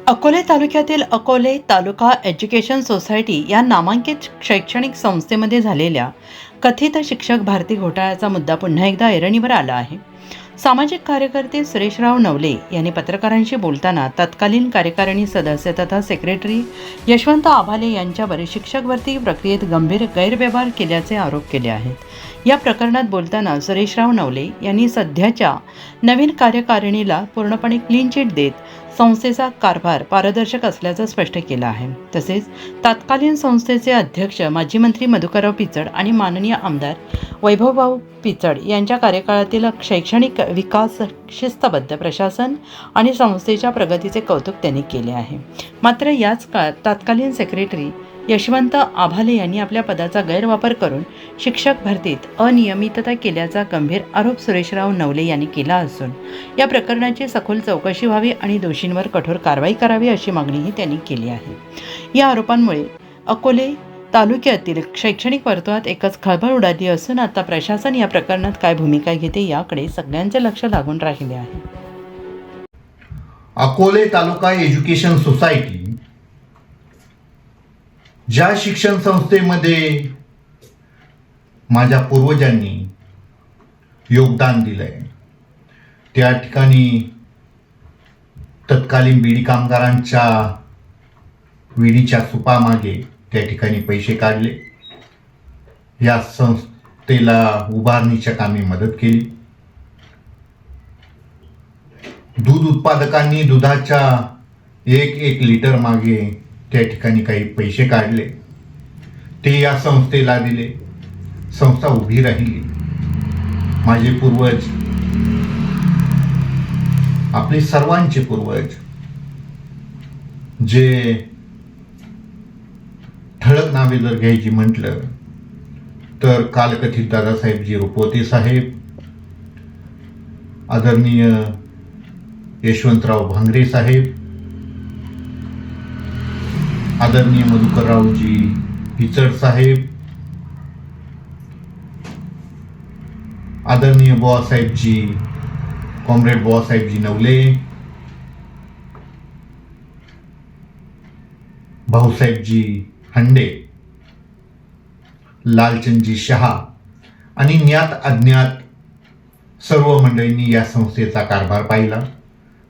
अकोले तालुक्यातील अकोले तालुका education society या नामांकित शैक्षणिक संस्थेमध्ये झालेल्या कथित शिक्षक भरती घोटाळ्याचा मुद्दा पुन्हा एकदा ऐरणीवर आला आहे. सामाजिक कार्यकर्ते सुरेशराव नवले यांनी पत्रकारांशी बोलताना तत्कालीन कार्यकारिणी सदस्य तथा सेक्रेटरी यशवंत आभाले यांच्यावर शिक्षक भरती प्रक्रियेत गंभीर गैरव्यवहार केल्याचे आरोप केले आहेत. या प्रकरणात बोलताना सुरेशराव नवले यांनी सध्याच्या नवीन कार्यकारिणीला पूर्णपणे क्लीन चिट देत संस्थेचा कारभार पारदर्शक असल्याचं स्पष्ट केलं आहे. तसेच तत्कालीन संस्थेचे अध्यक्ष माजी मंत्री मधुकरराव पिचड आणि माननीय आमदार वैभवभाऊ पिचड यांच्या कार्यकाळातील शैक्षणिक विकास, शिस्तबद्ध प्रशासन आणि संस्थेच्या प्रगतीचे कौतुक त्यांनी केले आहे. मात्र याच काळात तत्कालीन सेक्रेटरी यशवंत आभाले यांनी आपल्या पदाचा गैरवापर करून शिक्षक भरतीत अनियमितता केल्याचा गंभीर आरोप सुरेशराव नवले यांनी केला असून या प्रकरणाची सखोल चौकशी व्हावी आणि दोषींवर कठोर कारवाई करावी अशी मागणीही त्यांनी केली आहे. या आरोपांमुळे अकोले तालुक्यातील शैक्षणिक वर्तुळात एकच खळबळ उडाली असून आता प्रशासन या प्रकरणात काय भूमिका घेते याकडे सगळ्यांचे लक्ष लागून राहिले आहे. अकोले तालुका एज्युकेशन सोसायटी ज्या शिक्षण संस्थेमध्ये माझ्या पूर्वजांनी योगदान दिलंय त्या ठिकाणी तत्कालीन बीडी कामगारांच्या विडीच्या सुपामागे त्या ठिकाणी पैसे काढले. या संस्थेला उभारणीच्या कामी मदत केली. दूध उत्पादकांनी दुधाच्या एक लिटर मागे त्या ठिकाणी काही पैसे काढले, ते या संस्थेला दिले. संस्था उभी राहिली. माझे पूर्वज, आपले सर्वांचे पूर्वज जे ठळक नावे जर घ्यायची म्हटलं तर कालकथित दादासाहेबजी रुपवते साहेब, आदरणीय यशवंतराव भांगरे साहेब, आदरणीय मधुकररावजी पिचड साहेब, आदरणीय बुवासाहेबजी कॉम्रेड बुवासाहेबजी नवले, भाऊसाहेबजी हंडे, लालचंदजी शहा आणि ज्ञात अज्ञात सर्व मंडळींनी या संस्थेचा कारभार पाहिला.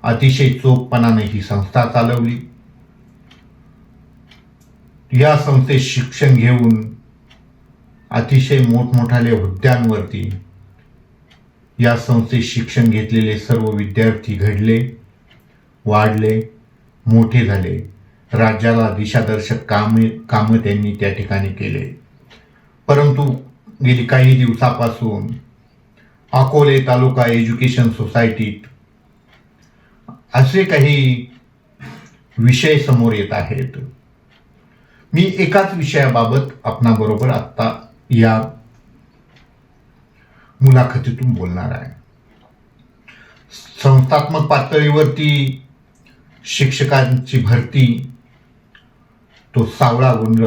अतिशय चोखपणाने ही संस्था चालवली. या संस्थेत शिक्षण घेऊन अतिशय मोठमोठाल्या हुद्द्यांवरती या संस्थेत शिक्षण घेतलेले सर्व विद्यार्थी घडले, वाढले, मोठे झाले. राज्याला दिशादर्शक कामं त्यांनी त्या ठिकाणी केले. परंतु गेली काही दिवसापासून अकोले तालुका एज्युकेशन सोसायटीत असे काही विषय समोर येत आहेत. मी एकाच विषयाबाबत आपणाबरोबर आत्ता या मुलाखतीतून बोलणार आहे. संस्थात्मक पातळीवरती शिक्षकांची भरती, तो सावळा गुंड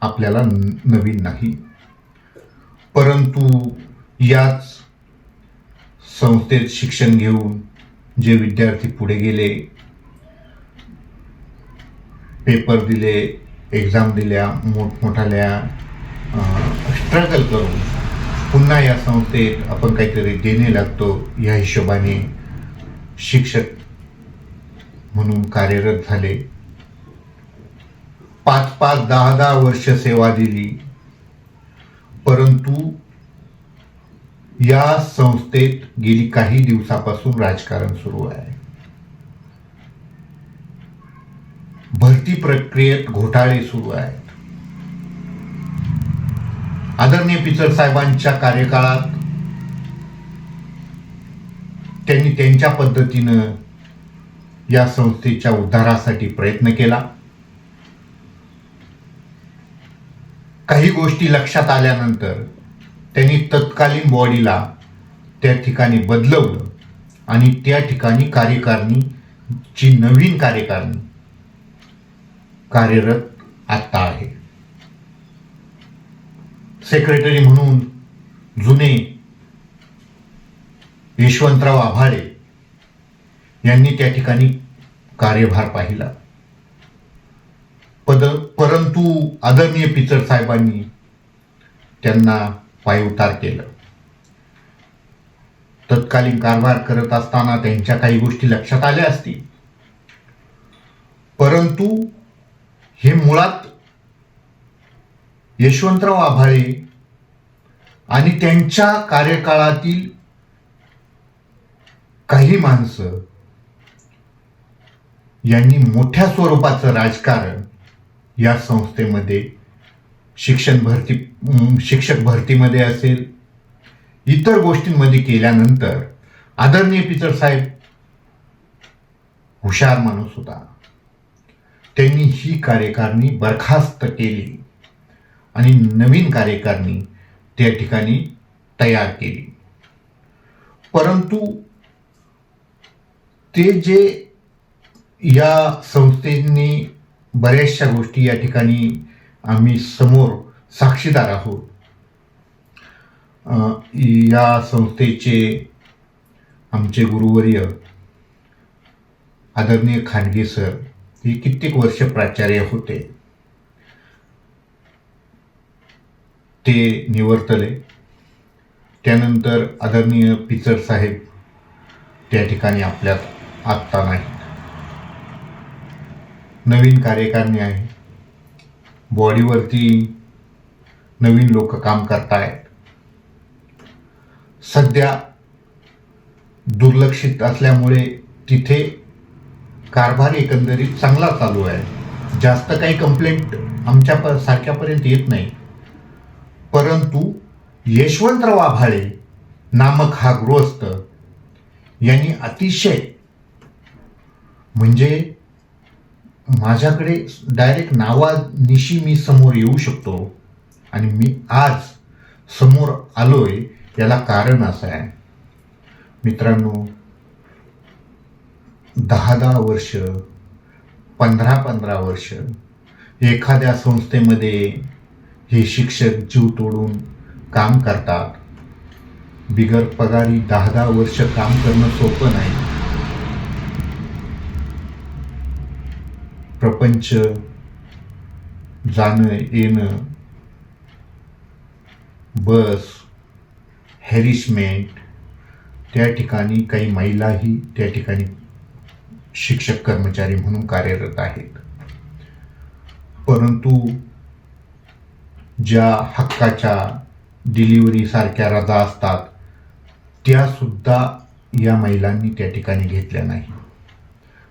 आपल्याला नवीन नाही. परंतु याच संस्थेत शिक्षण घेऊन जे विद्यार्थी पुढे गेले, पेपर दिले, एक्झाम दिल्या, मोठमोठाल्या स्ट्रगल करून पुन्हा या संस्थेत आपण काहीतरी देणे लागतो या हिशोबाने शिक्षक म्हणून कार्यरत झाले. 5-5, 10-10 वर्ष सेवा दिली. परंतु या संस्थेत गेली काही दिवसापासून राजकारण सुरू आहे. भरती प्रक्रियेत घोटाळे सुरू आहेत. आदरणीय पिचड साहेबांच्या कार्यकाळात त्यांनी त्यांच्या पद्धतीनं या संस्थेच्या उद्धारासाठी प्रयत्न केला. काही गोष्टी लक्षात आल्यानंतर त्यांनी तत्कालीन बॉडीला त्या ठिकाणी बदलवलं आणि त्या ठिकाणी कार्यकारिणीची नवीन कार्यकारिणी कार्यरत आता आहे. सेक्रेटरी म्हणून जुने यशवंतराव आभाळे यांनी त्या ठिकाणी कार्यभार पाहिला. परंतु आदरणीय पिचड साहेबांनी त्यांना पायउतार केलं. तत्कालीन कारभार करत असताना त्यांच्या काही गोष्टी लक्षात आल्या असतील, परंतु हे मुळात यशवंतराव आभाळे आणि त्यांच्या कार्यकाळातील काही माणसं यांनी मोठ्या स्वरूपाचं राजकारण या संस्थेमध्ये शिक्षक भरतीमध्ये असेल, इतर गोष्टींमध्ये केल्यानंतर आदरणीय पिचड साहेब हुशार माणूस होता. त्यांनी ही कार्यकारिणी बरखास्त केली आणि नवीन कार्यकारिणी त्या ठिकाणी तयार केली. परंतु ते जे या संस्थेने बऱ्याचशा गोष्टी या ठिकाणी आम्ही समोर साक्षीदार आहोत. या संस्थेचे आमचे गुरुवर्य आदरणीय खांडगे सर हे कित्येक वर्ष प्राचार्य होते. ते निवर्तले. त्यानंतर आदरणीय पिचड साहेब त्या ठिकाणी आपल्यात आत्ता नाही. नवीन कार्यकारिणी आहे, बॉडीवरती नवीन लोक काम करतायत. सध्या दुर्लक्षित असल्यामुळे तिथे कारभार एकंदरीत चांगला चालू आहे. जास्त काही कंप्लेंट आमच्या सारख्यापर्यंत येत नाही. परंतु यशवंतराव आभाळे नामक हा गृहस्थ यांनी अतिशय, म्हणजे माझ्याकडे डायरेक्ट नावानिशी मी समोर येऊ शकतो आणि मी आज समोर आलोय, याला कारण असं आहे मित्रांनो, 10-10 वर्ष, 15-15 वर्ष एखाद्या संस्थेमध्ये हे शिक्षक जीव तोडून काम करतात. बिगर पगारी 10-10 वर्ष काम करणं सोपं नाही. प्रपंच, जाणं येणं, बस, हॅरिसमेंट, त्या ठिकाणी काही महिलाही त्या ठिकाणी शिक्षक कर्मचारी म्हणून कार्यरत आहेत. परंतु ज्या हक्काच्या डिलिव्हरी सारख्या रजा असतात त्या सुद्धा या महिलांनी त्या ठिकाणी घेतल्या नाही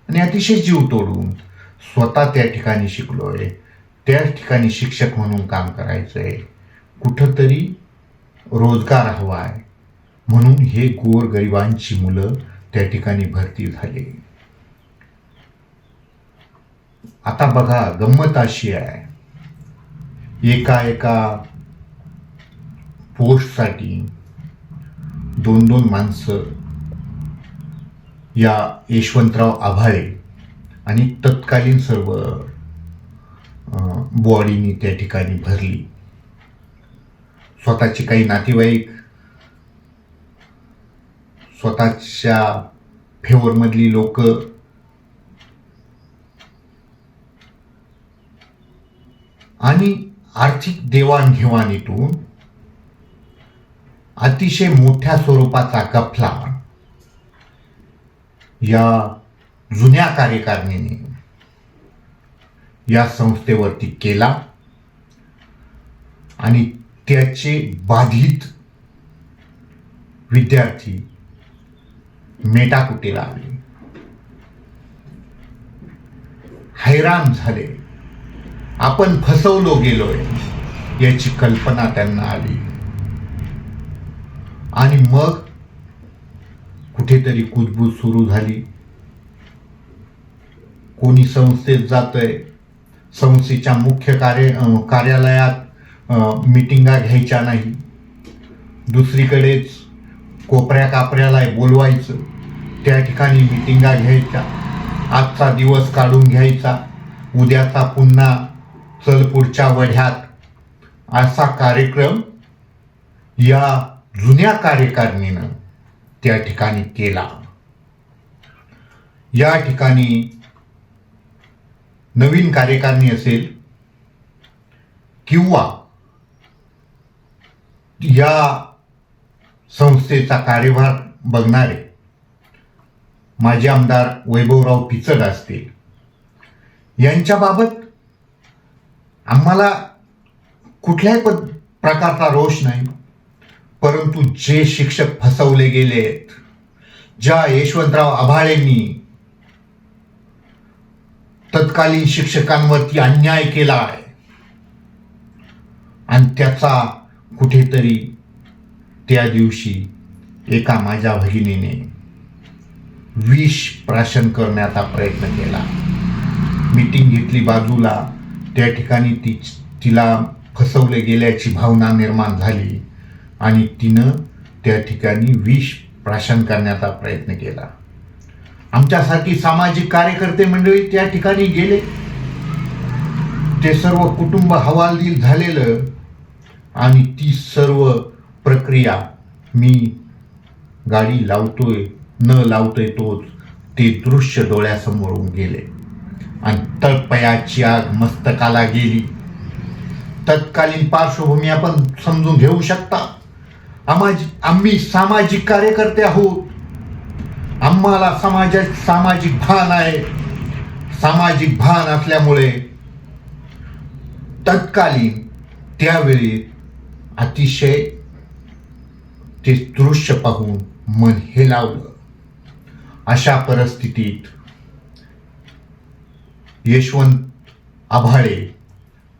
आणि अतिशय जीव तोडून स्वतः त्या ठिकाणी शिकलोय, त्या ठिकाणी शिक्षक म्हणून काम करायचंय, कुठंतरी रोजगार हवा आहे म्हणून हे गोरगरिबांची मुलं त्या ठिकाणी भरती झाली. आता बघा, गंमत अशी आहे, एका पोस्टसाठी 2-2 माणसं या यशवंतराव आभाळे आणि तत्कालीन सर्व बॉडीनी त्या ठिकाणी भरली. स्वतःची काही नातेवाईक, स्वतःच्या फेवरमधली लोक आणि आर्थिक देवाणघेवाणीतून अतिशय मोठ्या स्वरूपाचा गफला या जुन्या कार्यकारिणीने या संस्थेवरती केला आणि त्याचे बाधित विद्यार्थी मेटाकुटीला आले, हैराण झाले. आपण फसवलो गेलोय याची कल्पना त्यांना आली आणि मग कुठेतरी कुजबूज सुरू झाली. कोणी संस्थेत जातंय, संस्थेच्या मुख्य कार्यालयात मीटिंगा घ्यायच्या नाही, दुसरीकडेच कोपऱ्या कापऱ्याला बोलवायचं, त्या ठिकाणी मीटिंगा घ्यायच्या, आजचा दिवस काढून घ्यायचा, उद्याचा पुन्हा चल पुढच्या वढ्यात, असा कार्यक्रम या जुन्या कार्यकारिणीनं त्या ठिकाणी केला. या ठिकाणी नवीन कार्यकारिणी असेल किंवा या संस्थेचा कार्यभार बघणारे माजी आमदार वैभवराव पिचड असतील, यांच्याबाबत आम्हाला कुठल्याही प्रकारचा रोष नाही. परंतु जे शिक्षक फसवले गेलेत, ज्या यशवंतराव आभाळेंनी तत्कालीन शिक्षकांवरती अन्याय केला आहे आणि त्याचा कुठेतरी त्या दिवशी एका माझ्या भगिनीने विष प्राशन करण्याचा प्रयत्न केला. मीटिंग घेतली बाजूला, त्या ठिकाणी तिला फसवले गेल्याची भावना निर्माण झाली आणि तिनं त्या ठिकाणी विष प्राशन करण्याचा प्रयत्न केला. आमच्यासाठी सामाजिक कार्यकर्ते मंडळी त्या ठिकाणी गेले. ते सर्व कुटुंब हवालदिल झालेलं आणि ती सर्व प्रक्रिया मी गाडी लावतोय न लावतोय तोच ते दृश्य डोळ्यासमोरून गेले आणि तळपायाची आग मस्तकाला गेली. तत्कालीन पार्श्वभूमी आपण समजून घेऊ शकता. आम्ही सामाजिक कार्यकर्ते आहोत. आम्हाला सामाजिक भान आहे. सामाजिक भान असल्यामुळे तत्कालीन त्यावेळी अतिशय ते दृश्य पाहून मन हेलावलं. अशा परिस्थितीत यशवंत आभाळे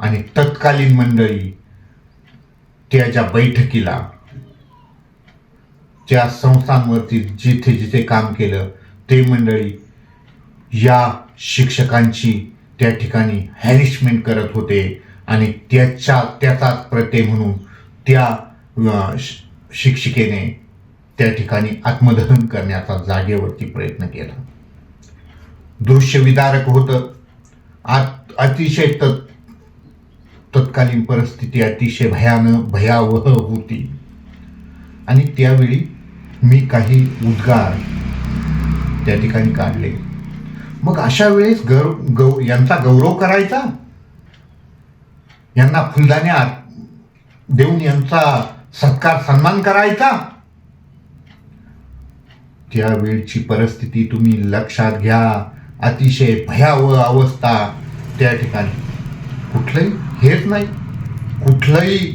आणि तत्कालीन मंडळी त्याच्या बैठकीला, त्या संस्थांवरती जिथे जिथे काम केलं ते मंडळी या शिक्षकांची त्या ठिकाणी हॅरिसमेंट करत होते आणि त्याचाच प्रत्यय म्हणून त्या शिक्षिकेने त्या ठिकाणी आत्मदहन करण्याचा जागेवरती प्रयत्न केला. दृश्य विदारक होतं. अतिशय तत्कालीन परिस्थिती अतिशय भयावह होती आणि त्यावेळी मी काही उद्गार त्या ठिकाणी काढले. मग अशा वेळेस यांचा गौरव करायचा, यांना फुलदाण्या देऊन यांचा सत्कार सन्मान करायचा. त्यावेळची परिस्थिती तुम्ही लक्षात घ्या. अतिशय भयावह अवस्था त्या ठिकाणी. कुठलंही हेच नाही, कुठलंही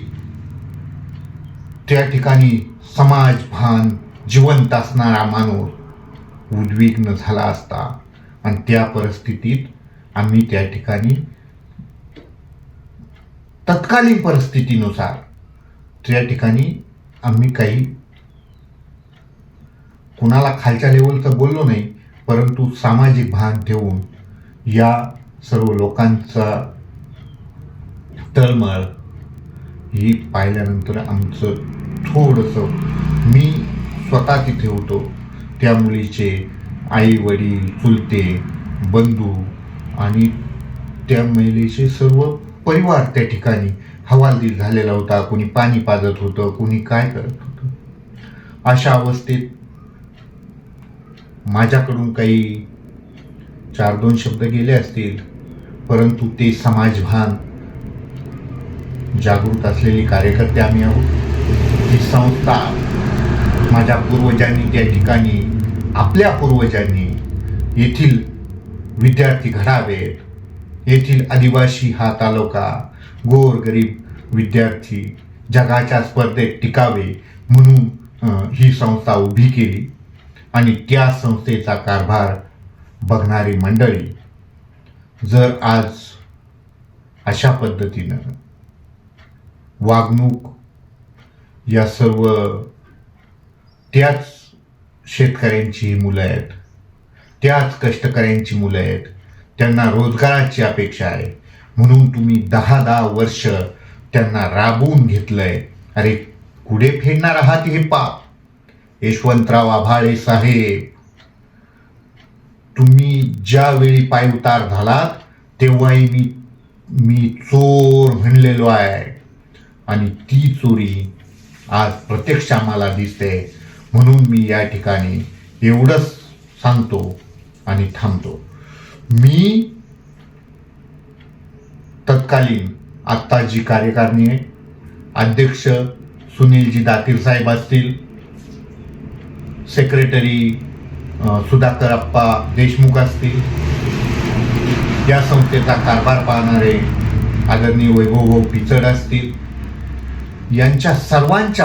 त्या ठिकाणी समाजभान जिवंत असणारा माणूस उद्विग्न झाला असता आणि त्या परिस्थितीत आम्ही त्या ठिकाणी तत्कालीन परिस्थितीनुसार त्या ठिकाणी आम्ही काही कुणाला खालच्या लेवलचं बोललो नाही, परंतु सामाजिक भान ठेवून या सर्व लोकांचा तळमळ ही पाहिल्यानंतर आमचं थोडंसं, मी स्वतः तिथे होतो, त्या मुलीचे आई वडील, चुलते, बंधू आणि त्या महिलेचे सर्व परिवार त्या ठिकाणी हवालदिल झालेला होता. कोणी पाणी पाजत होतं, कोणी काय करत होतं. अशा अवस्थेत माझ्याकडून काही 4-2 शब्द गेले असतील, परंतु ते समाजभान जागृत असलेले कार्यकर्ते आम्ही आहोत. ही संस्था माझ्या पूर्वजांनी त्या ठिकाणी, आपल्या पूर्वजांनी येथील विद्यार्थी घडावेत, येथील आदिवासी हा तालुका गोरगरीब विद्यार्थी जगाच्या स्पर्धेत टिकावे म्हणून ही संस्था उभी केली आणि त्या संस्थेचा कारभार बघणारी मंडळी जर आज अशा पद्धतीनं वागणूक, या सर्व त्याच शेतकऱ्यांची मुलं आहेत, त्याच कष्टकऱ्यांची मुलं आहेत, त्यांना रोजगाराची अपेक्षा आहे म्हणून तुम्ही 10-10 वर्ष त्यांना राबवून घेतलंय. अरे कुठे फेडणार आहात हे पाप? यशवंतराव आभाळे साहेब, तुम्ही ज्यावेळी पायउतार झालात तेव्हाही मी चोर म्हणलेलो आहे आणि ती चोरी आज प्रत्यक्ष आम्हाला दिसते. म्हणून मी या ठिकाणी एवढंच सांगतो आणि थांबतो. मी तत्कालीन आत्ता जी कार्यकारिणी आहे, अध्यक्ष सुनीलजी दातीर साहेब असतील, सेक्रेटरी सुधाकर अप्पा देशमुख असतील, या संस्थेचा कारभार पाहणारे आदरणीय वैभवभाऊ पिचड असतील, यांच्या सर्वांच्या